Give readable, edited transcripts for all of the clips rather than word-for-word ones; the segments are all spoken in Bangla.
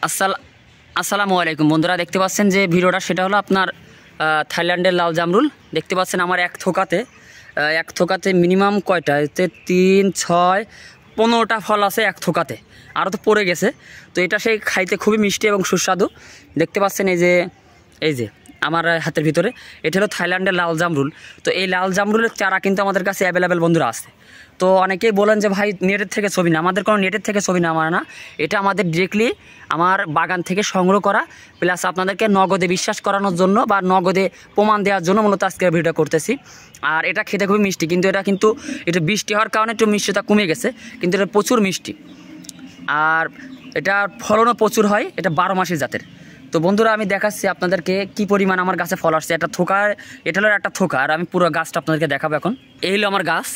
আসসালামু আলাইকুম বন্ধুরা, দেখতে পাচ্ছেন যে ভিডিওটা সেটা হলো আপনার থাইল্যান্ডের লাল জামরুল। দেখতে পাচ্ছেন আমার এক থোকাতে মিনিমাম কয়টা, এতে 3, 6, 15টা ফল আছে এক থোকাতে, আরও তো পড়ে গেছে। তো এটা সেই খাইতে খুবই মিষ্টি এবং সুস্বাদু। দেখতে পাচ্ছেন এই যে আমার হাতের ভিতরে এটা হলো থাইল্যান্ডের লাল জামরুল। তো এই লাল জামরুলের চারা কিন্তু আমাদের কাছে অ্যাভেলেবেল বন্ধুরা আছে। তো অনেকেই বলেন যে ভাই নেটের থেকে ছবি না, আমাদের কোনো নেটের থেকে ছবি না না, এটা আমাদের ডিরেক্টলি আমার বাগান থেকে সংগ্রহ করা, প্লাস আপনাদেরকে নগদে বিশ্বাস করানোর জন্য বা নগদে প্রমাণ দেওয়ার জন্য মূলত আজকে ভিডিওটা করতেছি। আর এটা খেতে খুবই মিষ্টি, কিন্তু এটা বৃষ্টি হওয়ার কারণে একটু মিষ্টিটা কমে গেছে, কিন্তু এটা প্রচুর মিষ্টি আর এটা ফলনও প্রচুর হয়। এটা 12 মাসের জাতের। তো বন্ধুরা আমি দেখাচ্ছি আপনাদেরকে কি পরিমাণ আমার গাছে ফল আসছে। এটা হলো একটা থোকা, আর আমি পুরো গাছটা আপনাদেরকে দেখাবো এখন। এই হলো আমার গাছ,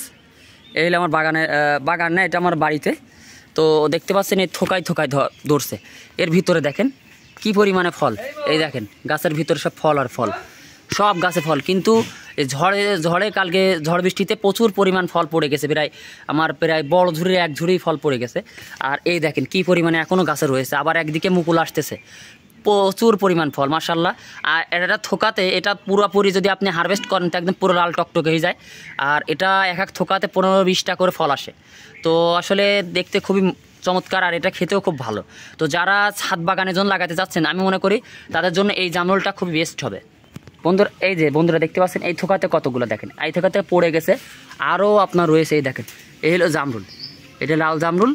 এই হলো আমার বাগান না, এটা আমার বাড়িতে। তো দেখতে পাচ্ছেন এই থোকায় ধরছে। এর ভিতরে দেখেন কি পরিমাণে ফল। এই দেখেন গাছের ভিতরে সব ফল আর ফল, সব গাছে ফল। কিন্তু এই ঝড়ে কালকে ঝড় বৃষ্টিতে প্রচুর পরিমাণ ফল পড়ে গেছে, প্রায় বড় ঝুড়ি এক ঝুড়ি ফল পড়ে গেছে। আর এই দেখেন কি পরিমাণে এখনও গাছে রয়েছে। আবার একদিকে মুকুল আসতেছে, প্রচুর পরিমাণ ফল মাশাআল্লাহ। আর এটা থোকাতে এটা পুরোপুরি যদি আপনি হারভেস্ট করেন তো একদম পুরো লাল টকটকে হয়ে যায়। আর এটা এক থোকাতে 15-20টা করে ফল আসে। তো আসলে দেখতে খুবই চমৎকার, আর এটা খেতেও খুব ভালো। তো যারা ছাদ বাগানের জন্য লাগাতে যাচ্ছেন আমি মনে করি তাদের জন্য এই জামরুলটা খুবই বেস্ট হবে। বন্ধুরা দেখতে পাচ্ছেন এই থোকাতে কতগুলো, দেখেন এই থোকাতে পড়ে গেছে, আরও আপনার রয়েছে। এই দেখেন এই হলো জামরুল, এটা লাল জামরুল।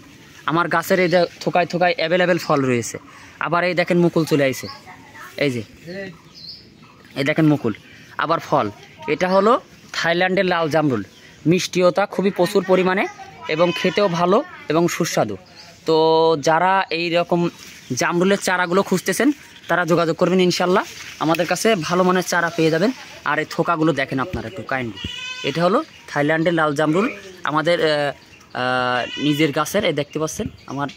আমার গাছের এই থোকায় অ্যাভেলেবেল ফল রয়েছে। আবার এই দেখেন মুকুল চলে আসছে, এই দেখেন মুকুল, আবার ফল। এটা হলো থাইল্যান্ডের লাল জামরুল। মিষ্টিওতা খুবই প্রচুর পরিমাণে এবং খেতেও ভালো এবং সুস্বাদু। তো যারা এই রকম জামরুলের চারাগুলো খুঁজতেছেন তারা যোগাযোগ করবেন, ইনশাল্লাহ আমাদের কাছে ভালো মানের চারা পেয়ে যাবেন। আর এই থোকাগুলো দেখেন আপনারা একটু কাইন্ডলি, এটা হলো থাইল্যান্ডের লাল জামরুল আমাদের নিজের গাছের। এই দেখতে পাচ্ছেন আমার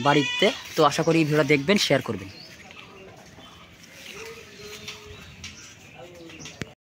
বাড়িতে। তো আশা করি এই ভিডিওটা দেখবেন, শেয়ার করবেন।